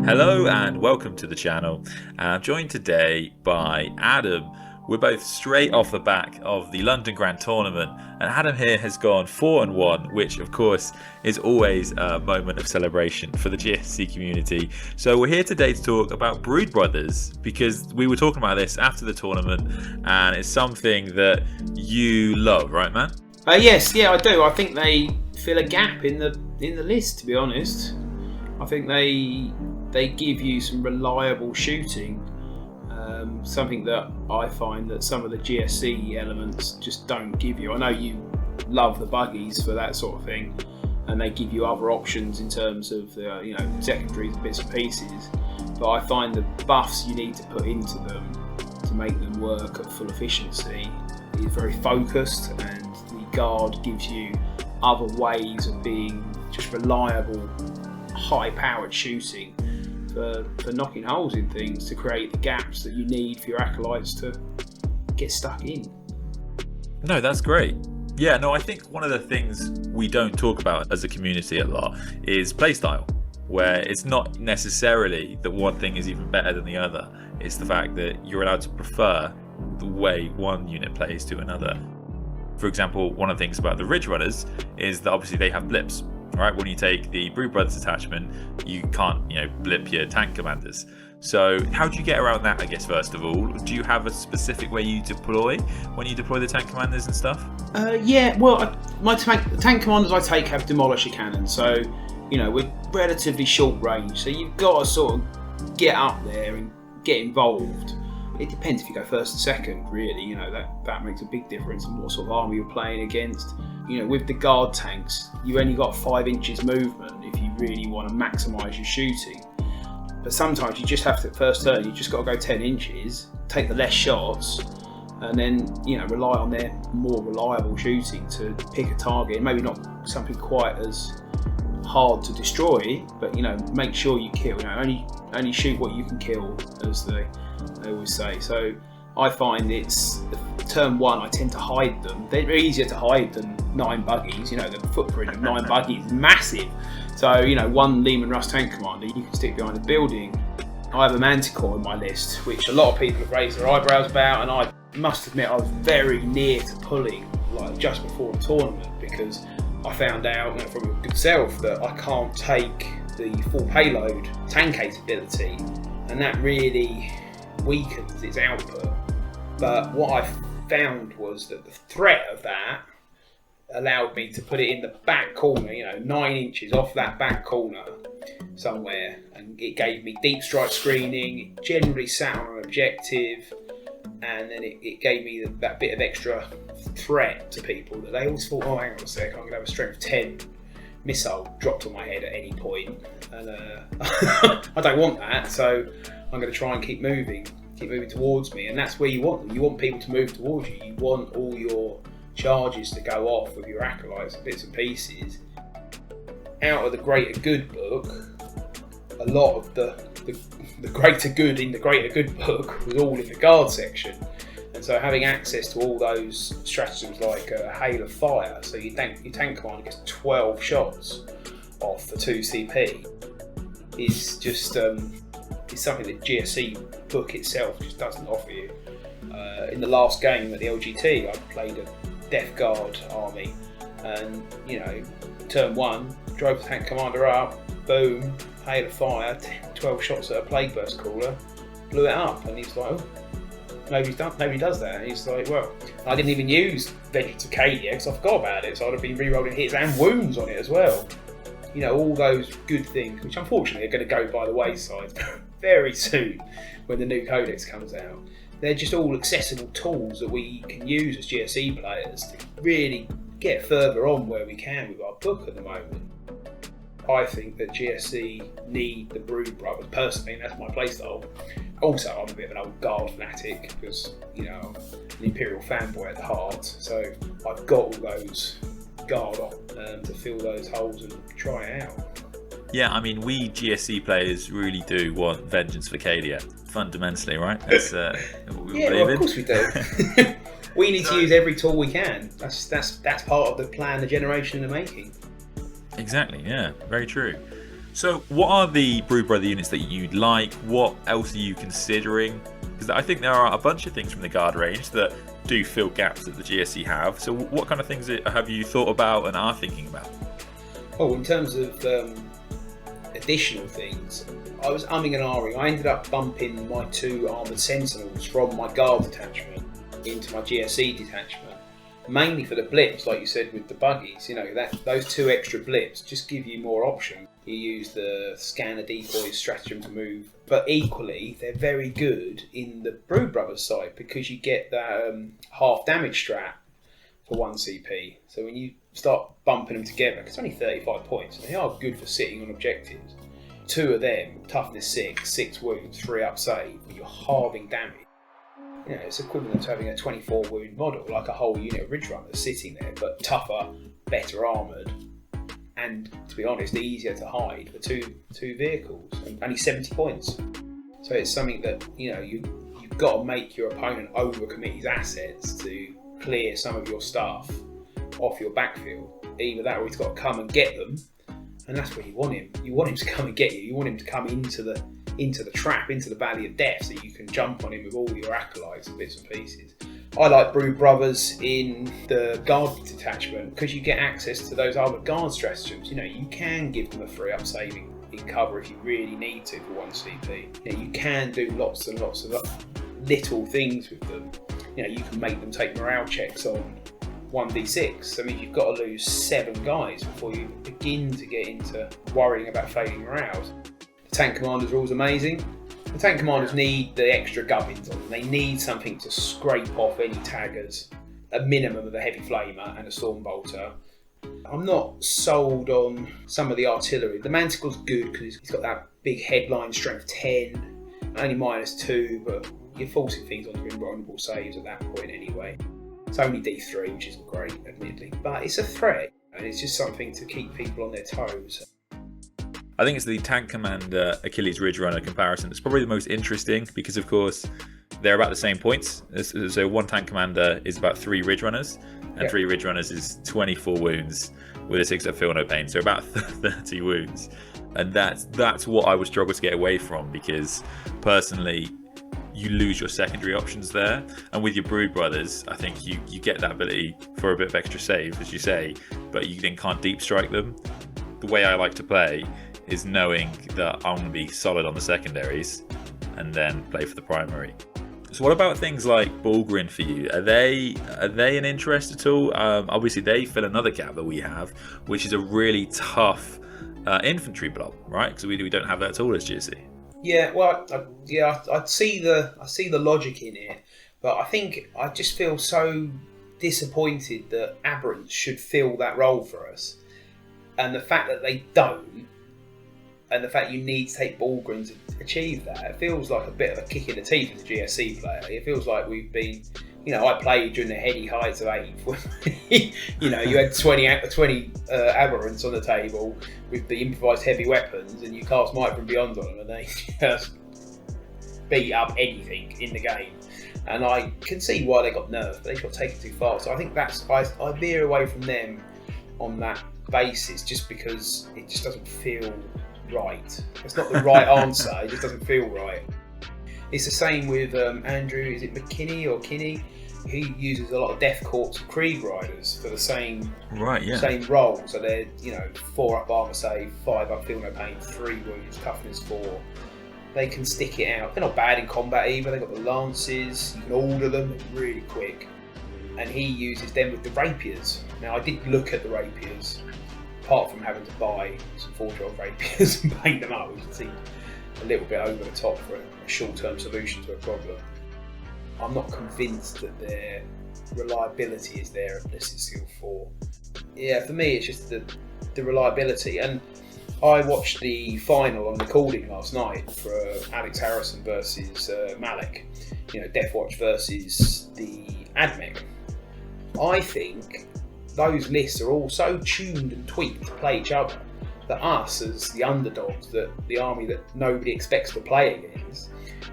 Hello and welcome to the channel. I'm joined today by Adam. We're both straight off the back of the London Grand Tournament, and Adam here has gone 4-1, which of course is always a moment of celebration for the GSC community. So we're here today to talk about Brood Brothers, because we were talking about this after the tournament, and it's something that you love, right, man? Yes, I do. I think they fill a gap in the list, to be honest. I think they give you some reliable shooting, something that I find that some of the GSC elements just don't give you. I know you love the buggies for that sort of thing, and they give you other options in terms of secondaries and bits and pieces, but I find the buffs you need to put into them to make them work at full efficiency is very focused, and the guard gives you other ways of being just reliable, high-powered shooting for knocking holes in things to create the gaps that you need for your acolytes to get stuck in. No, that's great. Yeah, no, I think one of the things we don't talk about as a community a lot is playstyle, where it's not necessarily that one thing is even better than the other. It's the fact that you're allowed to prefer the way one unit plays to another. For example, one of the things about the Ridge Runners is that obviously they have blips. Right, when you take the Brood Brothers detachment, you can't, blip your tank commanders. So how do you get around that, I guess, first of all? Do you have a specific way you deploy when you deploy the tank commanders and stuff? My tank commanders I take have demolisher cannons, so, we're relatively short range, so you've got to sort of get up there and get involved. It depends if you go first or second, really, that makes a big difference in what sort of army you're playing against. With the guard tanks, you only got 5 inches movement if you really want to maximise your shooting. But sometimes you just have to, first turn, you just got to go 10 inches, take the less shots, and then, rely on their more reliable shooting to pick a target. Maybe not something quite as hard to destroy, but, make sure you kill. Only shoot what you can kill, as they always say. So I find it's turn 1, I tend to hide them. They're easier to hide than 9 buggies. The footprint of 9 buggies is massive. So, one Lehman Russ tank commander, you can stick behind a building. I have a Manticore on my list, which a lot of people have raised their eyebrows about, and I must admit I was very near to pulling, just before the tournament, because I found out from a good self that I can't take the full payload tank capability, and that really weakens its output. But what I found was that the threat of that allowed me to put it in the back corner, 9 inches off that back corner somewhere, and it gave me deep strike screening. It generally sat on an objective, and then it gave me that bit of extra threat to people that they always thought, oh, hang on a sec, I'm going to have a strength 10 missile dropped on my head at any point, and I don't want that, so I'm going to try and keep moving towards me. And that's where you want them. You want people to move towards you. You want all your charges to go off with your acolytes and bits and pieces. Out of the Greater Good book, a lot of the Greater Good in the Greater Good book was all in the guard section. And so having access to all those stratagems like a Hail of Fire, so your tank commander gets 12 shots off for 2 CP, is just is something that GSC book itself just doesn't offer you. In the last game at the LGT, I played a Death Guard army, and turn 1, drove the tank commander up, boom, Hail of Fire, 12 shots at a Plague Burst Crawler, blew it up, and he's like, oh, nobody does that. And he's like, well, I didn't even use Vengeance of Cadia because I forgot about it, so I'd have been re-rolling hits and wounds on it as well. All those good things, which unfortunately are going to go by the wayside very soon when the new codex comes out. They're just all accessible tools that we can use as GSE players to really get further on where we can with our book at the moment. I think that GSC need the Brood Brothers personally, and that's my playstyle. Also, I'm a bit of an old Guard fanatic because, I'm an Imperial fanboy at the heart, so I've got all those Guard on to fill those holes and try it out. Yeah, I mean, we GSC players really do want Vengeance for Cadia, fundamentally, right? That's what we believe in. Of course we do. We need to use every tool we can. That's part of the plan, the generation in the making. Exactly, yeah, very true. So what are the Brood Brother units that you'd like? What else are you considering? Because I think there are a bunch of things from the Guard range that do fill gaps that the GSC have. So what kind of things have you thought about and are thinking about? Oh, in terms of additional things, I was umming and ahhing. I ended up bumping my 2 Armoured Sentinels from my Guard detachment into my GSC detachment, mainly for the blips, like you said with the buggies. You know, those 2 extra blips just give you more options. You use the scanner decoys stratagem to move, but equally they're very good in the Brood Brothers side because you get that half damage strat for 1 CP. So when you start bumping them together, because it's only 35 points, and they are good for sitting on objectives. 2 of them, toughness 6, 6 wounds, 3 up save, you're halving damage. You know, it's equivalent to having a 24 wound model, like a whole unit of Ridge Runners sitting there, but tougher, better armoured, and to be honest, easier to hide for two vehicles, and only 70 points. So it's something that, you know, you've got to make your opponent overcommit his assets to clear some of your stuff off your backfield. Either that or he's got to come and get them, and that's where you want him. You want him to come and get you. You want him to come into the trap, into the valley of death, so you can jump on him with all your acolytes and bits and pieces. I like Brood Brothers in the Guard detachment because you get access to those Armoured Guard stratagems. You know, you can give them a 3-up saving in cover if you really need to for 1 CP. You know, you can do lots and lots of little things with them. You know, you can make them take morale checks on 1d6. So, I mean, you've got to lose 7 guys before you begin to get into worrying about failing morales. The Tank Commander's rule's amazing. The Tank Commanders need the extra gubbins on them. They need something to scrape off any taggers, a minimum of a Heavy Flamer and a Storm Bolter. I'm not sold on some of the artillery. The Manticle's good because he's got that big headline strength 10, only -2, but you're forcing things onto invulnerable saves at that point anyway. It's only D3, which isn't great, admittedly, but it's a threat, and it's just something to keep people on their toes. I think it's the Tank Commander Achilles Ridge Runner comparison that's probably the most interesting because, of course, they're about the same points. So 1 Tank Commander is about 3 Ridge Runners, and 3 Ridge Runners is 24 wounds with a 6 that feel no pain, so about 30 wounds. And that's what I would struggle to get away from because, personally, you lose your secondary options there. And with your Brood Brothers, I think you get that ability for a bit of extra save, as you say, but you then can't deep strike them. The way I like to play is knowing that I'm going to be solid on the secondaries and then play for the primary. So what about things like Bullgrin for you? Are they an interest at all? Obviously they fill another gap that we have, which is a really tough infantry block, right? Because we don't have that at all as GSC. Yeah, well, I see the logic in it, but I think I just feel so disappointed that Aberrants should fill that role for us, and the fact that they don't. And the fact you need to take Bullgrin to achieve that, it feels like a bit of a kick in the teeth as a GSC player. It feels like we've been, you know, I played during the heady heights of 8th. You know, you had 20 Aberrants on the table with the improvised heavy weapons, and you cast Might from Beyond on them, and they just beat up anything in the game. And I can see why they got nerfed, but they got taken too far. So I think I veer away from them on that basis, just because it just doesn't feel right. It's not the right answer. It just doesn't feel right. It's the same with Andrew. Is it McKinney or Kinney? He uses a lot of Death Corps Krieg Riders for the same role. So they're 4 up armor save, 5 up feel no pain, 3 wounds, toughness 4. They can stick it out. They're not bad in combat either. They've got the lances. You can order them really quick. And he uses them with the rapiers. Now I did look at the rapiers. Apart from having to buy some 4-drop rapiers and paint them up, which seemed a little bit over the top for a short-term solution to a problem. I'm not convinced that their reliability is there at Blissed Steel 4. Yeah, for me it's just the reliability. And I watched the final on recording last night for Alex Harrison versus Malik. Deathwatch versus the AdMech. I think those lists are all so tuned and tweaked to play each other that us, as the underdogs, that the army that nobody expects to play against,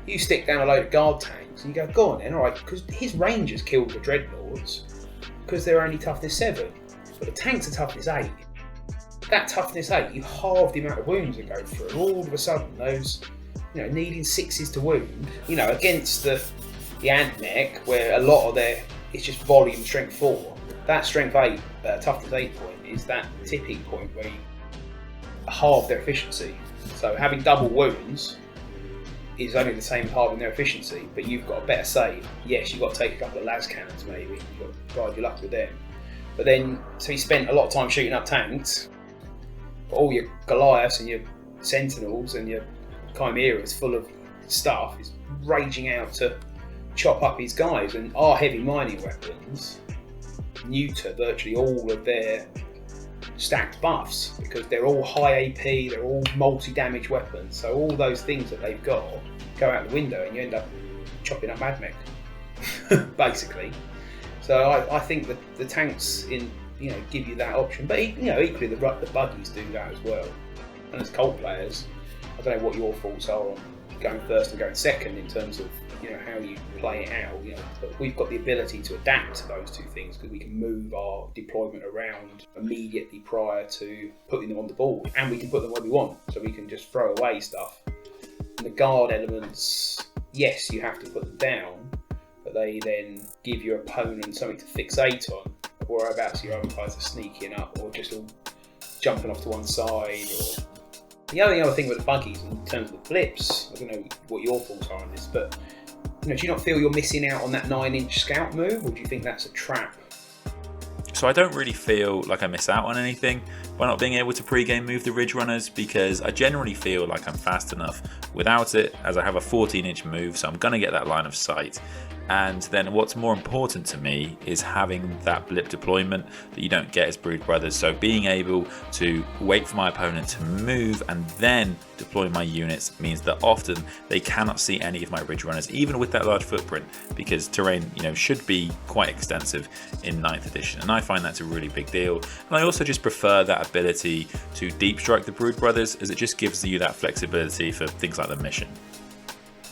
you stick down a load of guard tanks and you go on then, alright, because his rangers killed the dreadlords because they're only toughness 7, but the tanks are toughness 8. that toughness 8, you halve the amount of wounds that go through. All of a sudden, those, needing 6s to wound, against the Ant-Mech, where a lot of it's just volume strength 4. That strength 8, toughness 8 point is that tipping point where you halve their efficiency. So having double wounds is only the same as halving their efficiency, but you've got a better save. Yes, you've got to take a couple of las cannons maybe, you've got to ride your luck with them. But then, so you spent a lot of time shooting up tanks, but all your Goliaths and your Sentinels and your Chimeras full of stuff is raging out to chop up his guys, and our heavy mining weapons neuter virtually all of their stacked buffs because they're all high AP, they're all multi-damage weapons, so all those things that they've got go out the window and you end up chopping up Mad Mech basically. So I think that the tanks give you that option, but equally the buggies do that as well. And as Colt players, I don't know what your thoughts are on going first and going second in terms of how you play it out. But we've got the ability to adapt to those two things because we can move our deployment around immediately prior to putting them on the board, and we can put them where we want, so we can just throw away stuff. And the guard elements, yes, you have to put them down, but they then give your opponent something to fixate on, whereabouts your other guys are sneaking up or just all jumping off to one side. Or the only other thing with the buggies in terms of the blips, I don't know what your thoughts are on this, but do you not feel you're missing out on that 9-inch scout move, or do you think that's a trap? So I don't really feel like I miss out on anything by not being able to pre-game move the Ridge Runners, because I generally feel like I'm fast enough without it, as I have a 14-inch move, so I'm going to get that line of sight. And then what's more important to me is having that blip deployment that you don't get as Brood Brothers. So being able to wait for my opponent to move and then deploy my units means that often they cannot see any of my Ridge Runners, even with that large footprint, because terrain should be quite extensive in 9th edition. And I find that's a really big deal. And I also just prefer that ability to deep strike the Brood Brothers, as it just gives you that flexibility for things like the mission.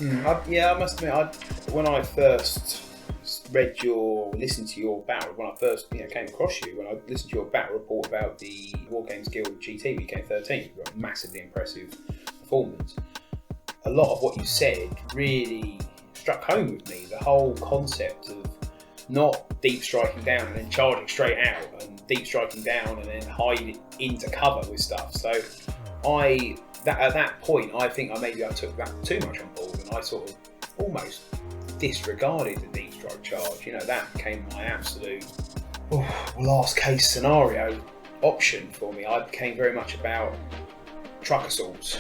I must admit, when I first listened to your battle, when I first came across you, when I listened to your battle report about the War Games Guild GT, we came 13th, you got a massively impressive performance. A lot of what you said really struck home with me. The whole concept of not deep striking down and then charging straight out, and deep striking down and then hiding into cover with stuff. So at that point, I think I took that too much on board, and I sort of almost disregarded the deep strike charge. That became my absolute last case scenario option for me. I became very much about truck assaults,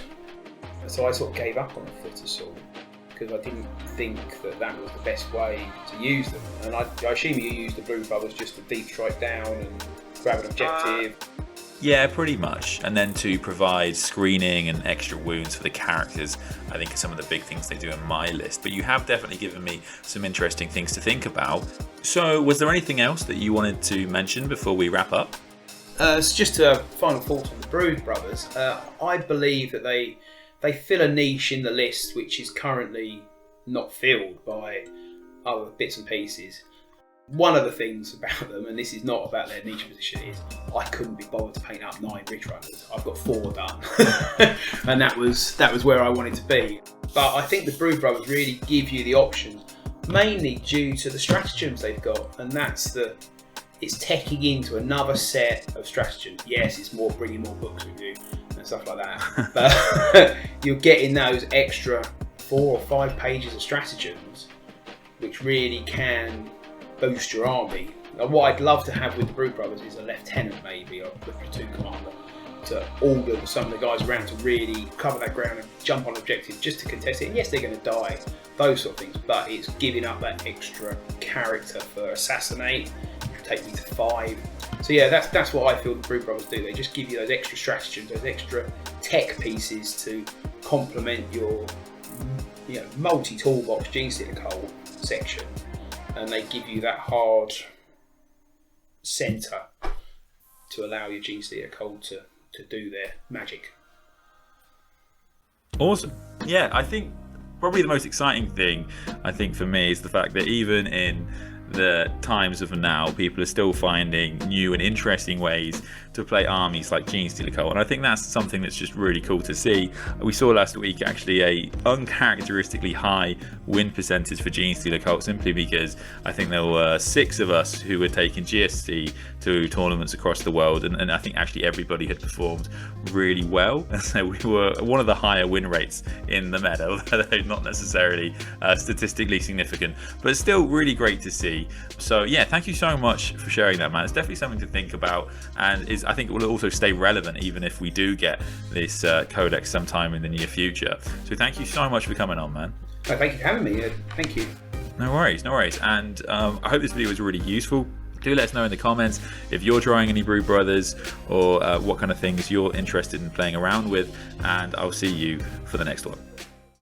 so I sort of gave up on the foot assault because I didn't think that was the best way to use them. And I assume you used the Blue Brothers just to deep strike down and grab an objective. Yeah, pretty much. And then to provide screening and extra wounds for the characters, I think are some of the big things they do in my list. But you have definitely given me some interesting things to think about. So was there anything else that you wanted to mention before we wrap up? It's just a final thought on the Brood Brothers. I believe that they fill a niche in the list which is currently not filled by other bits and pieces. One of the things about them, and this is not about their niche position, is I couldn't be bothered to paint up 9 Ridge Runners. I've got 4 done, and that was where I wanted to be. But I think the Brood Brothers really give you the options, mainly due to the stratagems they've got, and it's teching into another set of stratagems. Yes, it's bringing more books with you and stuff like that, but you're getting those extra 4 or 5 pages of stratagems, which really can boost your army. What I'd love to have with the Brood Brothers is a lieutenant, maybe, or a platoon commander, to order some of the guys around to really cover that ground and jump on objective just to contest it. And yes, they're going to die, those sort of things, but it's giving up that extra character for assassinate, take me to 5. So yeah, that's what I feel the Brood Brothers do. They just give you those extra stratagems, those extra tech pieces to complement your multi-toolbox Genestealer Cult section. And they give you that hard centre to allow your Genestealer Cult to do their magic. Awesome. Yeah, I think probably the most exciting thing, for me, is the fact that even in the times of now, people are still finding new and interesting ways to play armies like Genestealer Cult, and I think that's something that's just really cool to see. We saw last week actually a uncharacteristically high win percentage for Genestealer Cult, simply because I think there were 6 of us who were taking GSC to tournaments across the world, and I think actually everybody had performed really well, and so we were one of the higher win rates in the meta, although not necessarily statistically significant, but still really great to see. So yeah, thank you so much for sharing that, man. It's definitely something to think about, and I think it will also stay relevant even if we do get this codex sometime in the near future. So thank you so much for coming on, man. Oh, thank you for having me. Thank you. No worries. And I hope this video was really useful. Do let us know in the comments if you're drawing any Brood Brothers, or what kind of things you're interested in playing around with, and I'll see you for the next one.